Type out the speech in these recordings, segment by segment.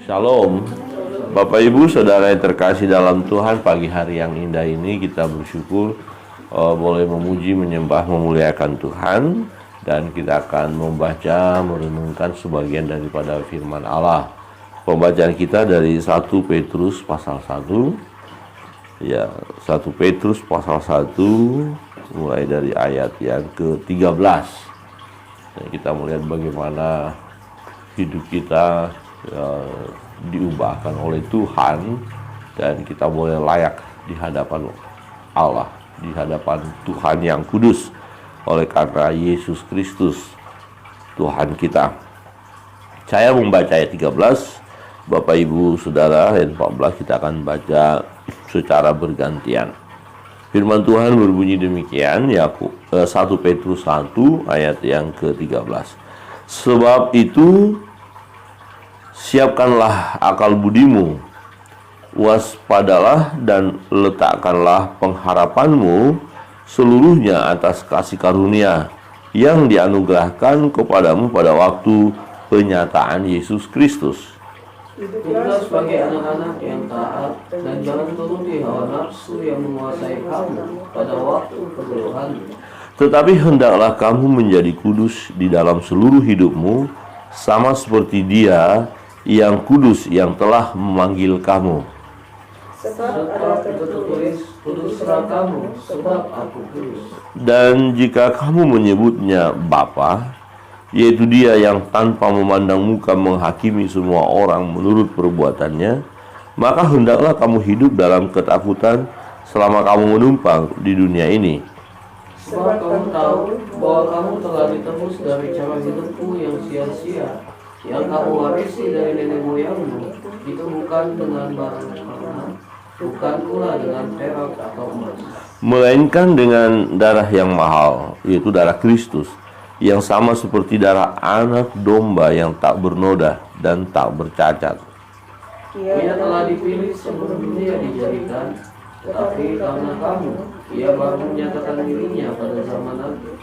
Shalom, Bapak Ibu Saudara yang terkasih dalam Tuhan. Pagi hari yang indah ini kita bersyukur boleh memuji, menyembah, memuliakan Tuhan. Dan kita akan membaca, merenungkan sebagian daripada firman Allah. Pembacaan kita dari 1 Petrus pasal 1. Ya, 1 Petrus pasal 1 mulai dari ayat yang ke-13. Dan kita melihat bagaimana hidup kita diubahkan oleh Tuhan, dan kita boleh layak di hadapan Allah, di hadapan Tuhan yang kudus, oleh karena Yesus Kristus Tuhan kita. Saya membaca ayat 13, Bapak Ibu Saudara ayat 14 kita akan baca secara bergantian. Firman Tuhan berbunyi demikian, 1 Petrus 1 ayat yang ke-13. Sebab itu siapkanlah akal budimu, waspadalah dan letakkanlah pengharapanmu seluruhnya atas kasih karunia yang dianugerahkan kepadamu pada waktu penyataan Yesus Kristus. Hiduplah sebagai anak-anak yang taat dan jangan turuti hawa nafsu yang menguasai kamu pada waktu kegeluhan. Tetapi hendaklah kamu menjadi kudus di dalam seluruh hidupmu, sama seperti Dia yang kudus yang telah memanggil kamu. Sebab tertulis, kuduslah kamu, sebab aku kudus. Dan jika kamu menyebutnya Bapa, yaitu Dia yang tanpa memandang muka menghakimi semua orang menurut perbuatannya, maka hendaklah kamu hidup dalam ketakutan selama kamu menumpang di dunia ini. Sebab kamu tahu bahwa kamu telah ditebus dari cara hidupmu yang sia-sia, yang kamu warisi dari nenek moyangmu, itu bukan dengan barang berharga, bukan pula dengan perak atau emas, melainkan dengan darah yang mahal, yaitu darah Kristus, yang sama seperti darah anak domba yang tak bernoda dan tak bercacat. Ia telah dipilih sebelum dunia dijadikan, tetapi karena kamu, Ia baru menyatakan dirinya pada zaman akhir.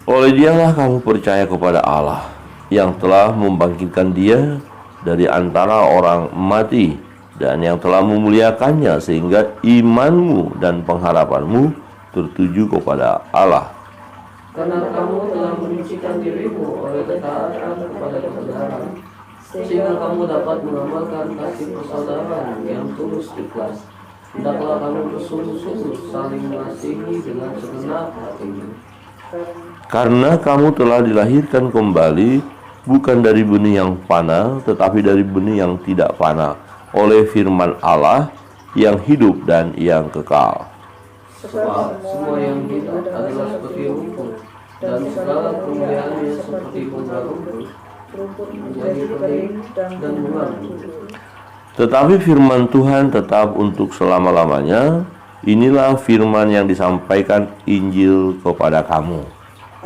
Oleh Dialah kamu percaya kepada Allah, yang telah membangkitkan Dia dari antara orang mati, dan yang telah memuliakannya sehingga imanmu dan pengharapanmu tertuju kepada Allah. Karena kamu telah menyucikan dirimu oleh ketaatan kepada kebenaran, sehingga kamu dapat mengamalkan kasih persaudaraan yang tulus ikhlas. Hendaklah kamu bersungguh-sungguh saling mengasihi dengan segenap hatimu. Karena kamu telah dilahirkan kembali, bukan dari benih yang fana, tetapi dari benih yang tidak fana, oleh firman Allah yang hidup dan yang kekal. Sebab semua yang hidup adalah seperti rumput, dan segala kemuliaannya seperti bunga rumput, menjadi kering dan bunga. Tetapi firman Tuhan tetap untuk selama-lamanya. Inilah firman yang disampaikan Injil kepada kamu.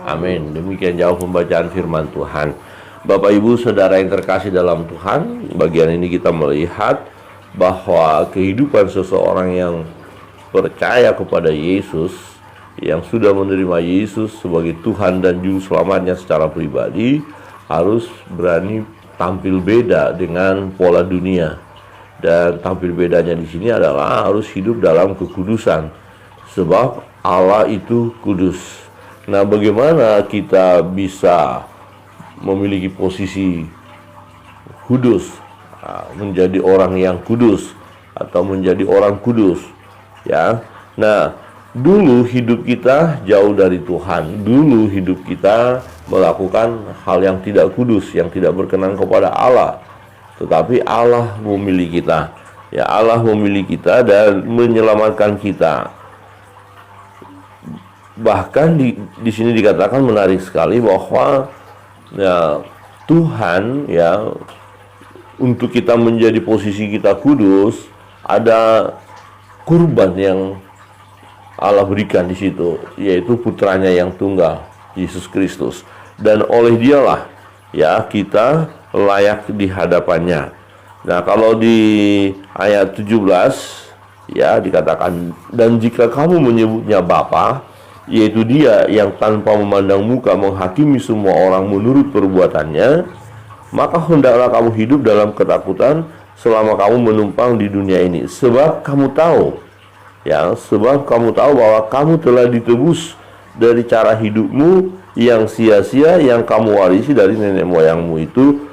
Amin. Demikian jauh pembacaan firman Tuhan. Bapak Ibu Saudara yang terkasih dalam Tuhan, bagian ini kita melihat bahwa kehidupan seseorang yang percaya kepada Yesus, yang sudah menerima Yesus sebagai Tuhan dan Juru Selamatnya secara pribadi, harus berani tampil beda dengan pola dunia. Dan tampil bedanya di sini adalah harus hidup dalam kekudusan, sebab Allah itu kudus. Nah, bagaimana kita bisa memiliki posisi kudus, menjadi orang yang kudus atau menjadi orang kudus, ya? Nah, dulu hidup kita jauh dari Tuhan. Dulu hidup kita melakukan hal yang tidak kudus, yang tidak berkenan kepada Allah. Tetapi Allah memilih kita. Ya, Allah memilih kita dan menyelamatkan kita. Bahkan di sini dikatakan menarik sekali bahwa ya, Tuhan, ya, untuk kita menjadi posisi kita kudus, ada kurban yang Allah berikan di situ, yaitu putranya yang tunggal, Yesus Kristus. Dan oleh Dialah, ya, kita layak di hadapannya. Nah, kalau di ayat 17, ya, dikatakan, dan jika kamu menyebutnya Bapa, yaitu Dia yang tanpa memandang muka menghakimi semua orang menurut perbuatannya, maka hendaklah kamu hidup dalam ketakutan selama kamu menumpang di dunia ini. Sebab kamu tahu bahwa kamu telah ditebus dari cara hidupmu yang sia-sia yang kamu warisi dari nenek moyangmu itu,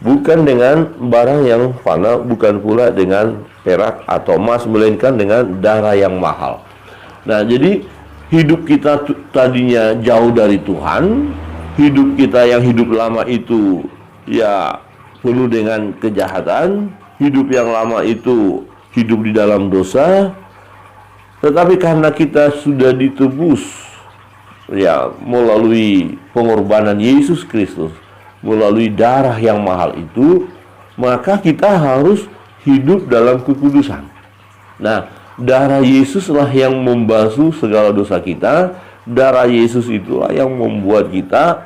bukan dengan barang yang fana, bukan pula dengan perak atau emas, melainkan dengan darah yang mahal. Nah, jadi hidup kita tadinya jauh dari Tuhan, hidup kita yang hidup lama itu ya penuh dengan kejahatan, hidup yang lama itu hidup di dalam dosa. Tetapi karena kita sudah ditebus ya melalui pengorbanan Yesus Kristus, melalui darah yang mahal itu, maka kita harus hidup dalam kekudusan. Nah, darah Yesuslah yang membasuh segala dosa kita. Darah Yesus itulah yang membuat kita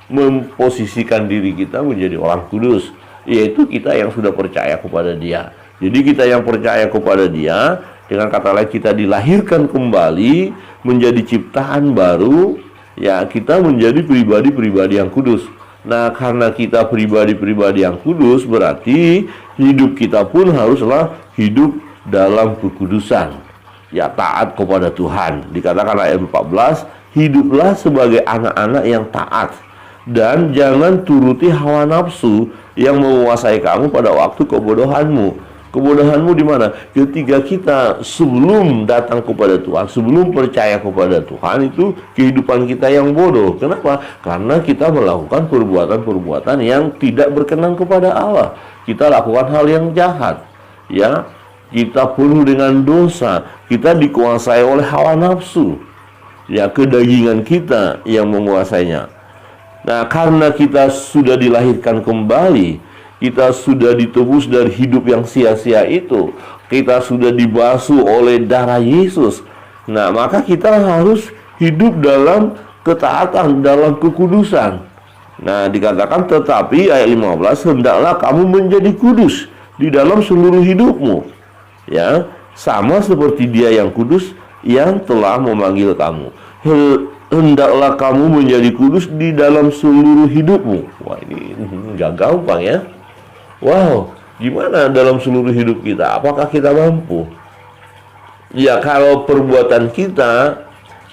memposisikan diri kita menjadi orang kudus, yaitu kita yang sudah percaya kepada Dia. Jadi kita yang percaya kepada Dia, dengan kata lain kita dilahirkan kembali menjadi ciptaan baru, ya kita menjadi pribadi-pribadi yang kudus. Nah, karena kita pribadi-pribadi yang kudus, berarti hidup kita pun haruslah hidup dalam kekudusan, ya taat kepada Tuhan. Dikatakan ayat 14, hiduplah sebagai anak-anak yang taat, dan jangan turuti hawa nafsu yang menguasai kamu pada waktu kebodohanmu. Kebodohanmu di mana? Ketika kita sebelum datang kepada Tuhan, sebelum percaya kepada Tuhan, itu kehidupan kita yang bodoh. Kenapa? Karena kita melakukan perbuatan-perbuatan yang tidak berkenan kepada Allah. Kita lakukan hal yang jahat, ya. Kita penuh dengan dosa. Kita dikuasai oleh hawa nafsu, ya, kedagingan kita yang menguasainya. Nah, karena kita sudah dilahirkan kembali, kita sudah ditebus dari hidup yang sia-sia itu, kita sudah dibasuh oleh darah Yesus. Nah, maka kita harus hidup dalam ketaatan, dalam kekudusan. Nah, dikatakan tetapi ayat 15, hendaklah kamu menjadi kudus di dalam seluruh hidupmu, ya, sama seperti Dia yang kudus yang telah memanggil kamu. Hendaklah kamu menjadi kudus di dalam seluruh hidupmu. Wah, ini nggak gampang ya. Wow, gimana dalam seluruh hidup kita? Apakah kita mampu? Ya, kalau perbuatan kita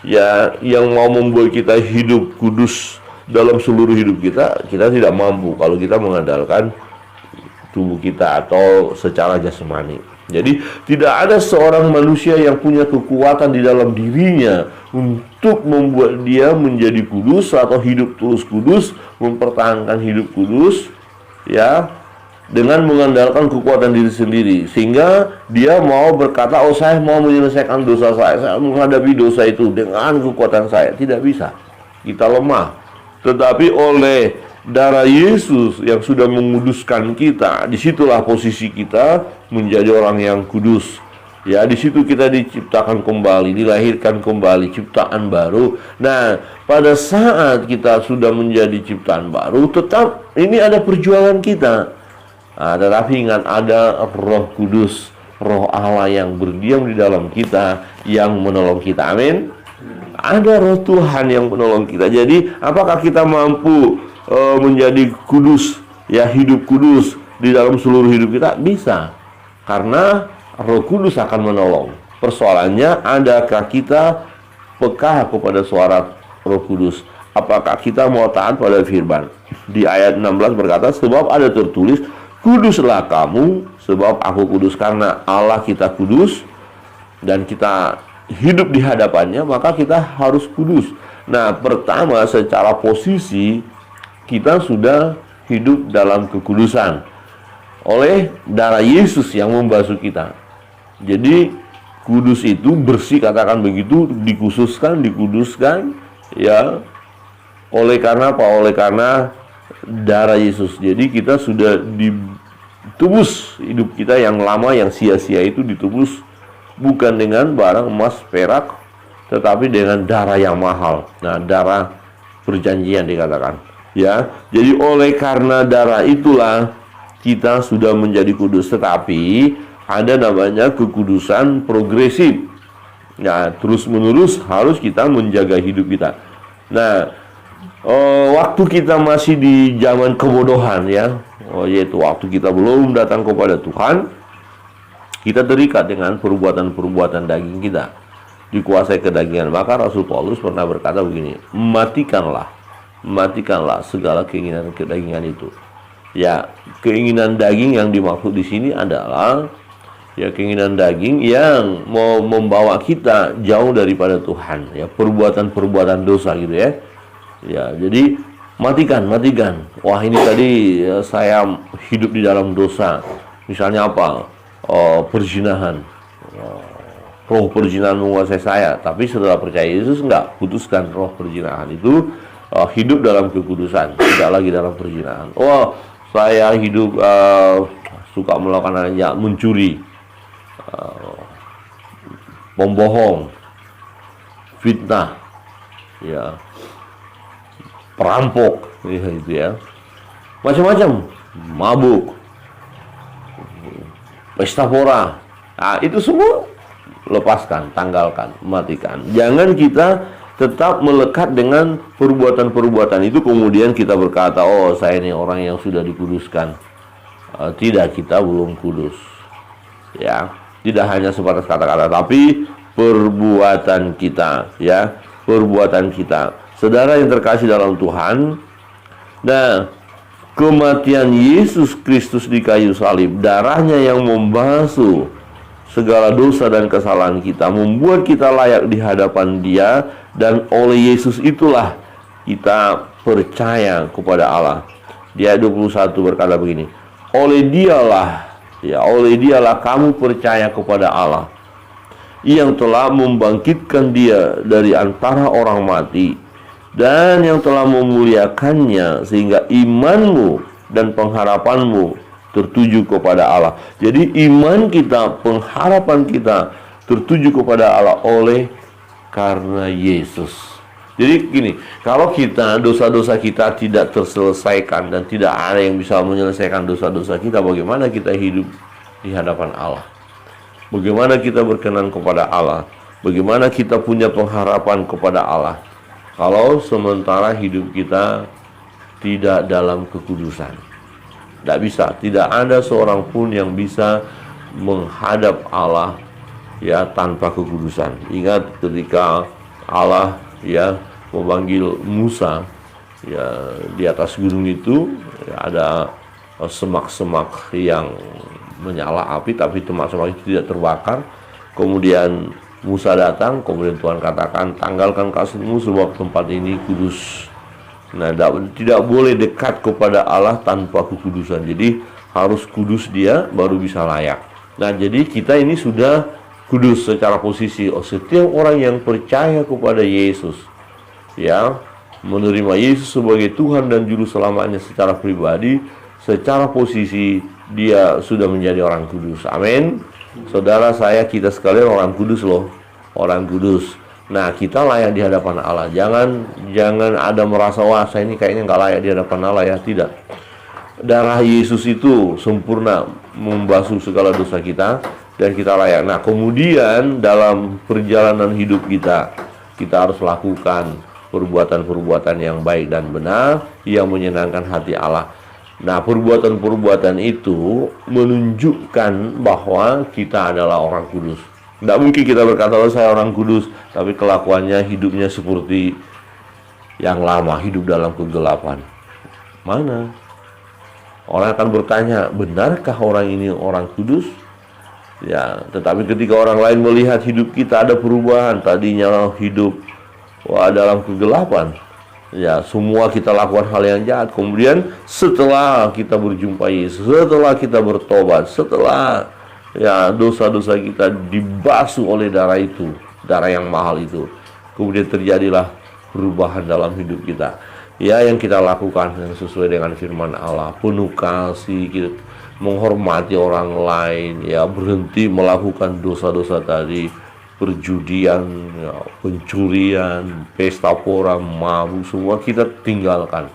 ya yang mau membuat kita hidup kudus dalam seluruh hidup kita, kita tidak mampu kalau kita mengandalkan tubuh kita atau secara jasmani. Jadi tidak ada seorang manusia yang punya kekuatan di dalam dirinya untuk membuat dia menjadi kudus atau hidup terus kudus, mempertahankan hidup kudus, ya, dengan mengandalkan kekuatan diri sendiri, sehingga dia mau berkata, oh saya mau menyelesaikan dosa saya menghadapi dosa itu dengan kekuatan saya. Tidak bisa, kita lemah. Tetapi oleh darah Yesus yang sudah menguduskan kita, disitulah posisi kita menjadi orang yang kudus. Ya, di situ kita diciptakan kembali, dilahirkan kembali, ciptaan baru. Nah, pada saat kita sudah menjadi ciptaan baru, tetap ini ada perjuangan kita. Nah, tetapi ingat, ada Roh Kudus, Roh Allah yang berdiam di dalam kita, yang menolong kita. Amin. Ada Roh Tuhan yang menolong kita. Jadi, apakah kita mampu menjadi kudus, ya, hidup kudus di dalam seluruh hidup kita? Bisa, karena Roh Kudus akan menolong. Persoalannya, adakah kita peka kepada suara Roh Kudus? Apakah kita mau taat pada firman? Di ayat 16 berkata, sebab ada tertulis, kuduslah kamu, sebab aku kudus. Karena Allah kita kudus dan kita hidup di hadapannya, maka kita harus kudus. Nah, pertama, secara posisi kita sudah hidup dalam kekudusan oleh darah Yesus yang membasuh kita. Jadi kudus itu bersih, katakan begitu, dikuduskan, ya, oleh karena apa? Oleh karena darah Yesus. Jadi kita sudah ditebus, hidup kita yang lama yang sia-sia itu ditebus bukan dengan barang emas perak, tetapi dengan darah yang mahal. Nah, darah perjanjian dikatakan, ya. Jadi oleh karena darah itulah kita sudah menjadi kudus. Tetapi ada namanya kekudusan progresif. Nah, terus menerus harus kita menjaga hidup kita. Nah, waktu kita masih di zaman kebodohan ya, yaitu waktu kita belum datang kepada Tuhan, kita terikat dengan perbuatan-perbuatan daging kita, dikuasai kedagingan. Maka Rasul Paulus pernah berkata begini, matikanlah segala keinginan kedagingan itu. Ya, keinginan daging yang dimaksud di sini adalah ya keinginan daging yang mau membawa kita jauh daripada Tuhan, ya perbuatan-perbuatan dosa gitu ya. Ya, jadi matikan. Wah, ini tadi saya hidup di dalam dosa. Misalnya apa? Perzinahan. Roh perzinahan menguasai saya, tapi setelah percaya Yesus enggak, putuskan roh perzinahan itu, hidup dalam kekudusan, tidak lagi dalam perzinahan. Saya hidup suka melakukan mencuri, pembohong, fitnah, ya, perampok, ya, itu ya, macam-macam, mabuk, pesta pora. Nah, itu semua lepaskan, tanggalkan, matikan. Jangan kita tetap melekat dengan perbuatan-perbuatan itu, kemudian kita berkata, oh saya ini orang yang sudah dikuduskan. Tidak, kita belum kudus. Ya, tidak hanya sebatas kata-kata, tapi perbuatan kita, ya, perbuatan kita. Saudara yang terkasih dalam Tuhan, nah, kematian Yesus Kristus di kayu salib, darahnya yang membasuh segala dosa dan kesalahan kita, membuat kita layak di hadapan Dia, dan oleh Yesus itulah kita percaya kepada Allah. Di ayat 21 berkata begini, oleh dialah kamu percaya kepada Allah, yang telah membangkitkan Dia dari antara orang mati, dan yang telah memuliakannya, sehingga imanmu dan pengharapanmu tertuju kepada Allah. Jadi iman kita, pengharapan kita tertuju kepada Allah oleh karena Yesus. Jadi gini, kalau kita, dosa-dosa kita tidak terselesaikan dan tidak ada yang bisa menyelesaikan dosa-dosa kita, bagaimana kita hidup di hadapan Allah? Bagaimana kita berkenan kepada Allah? Bagaimana kita punya pengharapan kepada Allah kalau sementara hidup kita tidak dalam kekudusan? Tidak bisa, tidak ada seorang pun yang bisa menghadap Allah ya tanpa kekudusan. Ingat ketika Allah ya memanggil Musa ya di atas gunung itu, ya, ada semak-semak yang menyala api, tapi semak-semak itu tidak terbakar. Kemudian Musa datang, kemudian Tuhan katakan, tanggalkan kasutmu sebab tempat ini kudus. Nah, tidak boleh dekat kepada Allah tanpa kekudusan. Jadi harus kudus Dia baru bisa layak. Nah, jadi kita ini sudah kudus secara posisi. Setiap orang yang percaya kepada Yesus, ya, menerima Yesus sebagai Tuhan dan Juru Selamatnya secara pribadi, secara posisi dia sudah menjadi orang kudus. Amin. Saudara saya, kita sekalian orang kudus loh, orang kudus. Nah, kita layak di hadapan Allah. Jangan ada merasa, wah saya ini kayaknya nggak layak di hadapan Allah ya. Tidak. Darah Yesus itu sempurna membasuh segala dosa kita dan kita layak. Nah, kemudian dalam perjalanan hidup kita harus lakukan perbuatan-perbuatan yang baik dan benar yang menyenangkan hati Allah. Nah, perbuatan-perbuatan itu menunjukkan bahwa kita adalah orang kudus. Tidak mungkin kita berkata, oh saya orang kudus, tapi kelakuannya, hidupnya seperti yang lama, hidup dalam kegelapan. Mana? Orang akan bertanya, benarkah orang ini orang kudus? Ya, tetapi ketika orang lain melihat hidup kita ada perubahan, tadinya hidup dalam kegelapan, ya semua kita lakukan hal yang jahat. Kemudian setelah kita berjumpa Yesus, setelah kita bertobat, setelah ya dosa-dosa kita dibasuh oleh darah itu, darah yang mahal itu, kemudian terjadilah perubahan dalam hidup kita. Ya, yang kita lakukan yang sesuai dengan firman Allah, penuh kasih, kita menghormati orang lain, ya, berhenti melakukan dosa-dosa tadi, perjudian, ya, pencurian, pesta pora, mabuk, semua kita tinggalkan.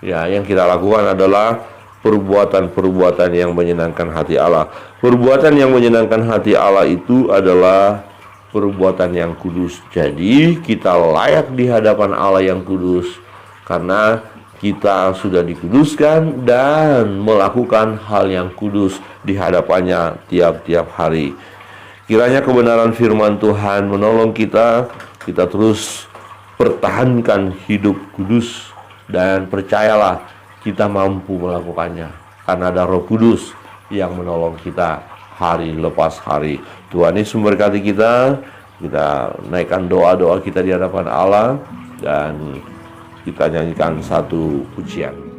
Ya, yang kita lakukan adalah perbuatan-perbuatan yang menyenangkan hati Allah. Perbuatan yang menyenangkan hati Allah itu adalah perbuatan yang kudus. Jadi kita layak di hadapan Allah yang kudus karena kita sudah dikuduskan dan melakukan hal yang kudus di hadapannya tiap-tiap hari. Kiranya kebenaran firman Tuhan menolong kita terus pertahankan hidup kudus, dan percayalah kita mampu melakukannya karena ada Roh Kudus yang menolong kita hari lepas hari. Tuhan Yesus memberkati kita. Kita naikkan doa-doa kita di hadapan Allah dan kita nyanyikan satu pujian.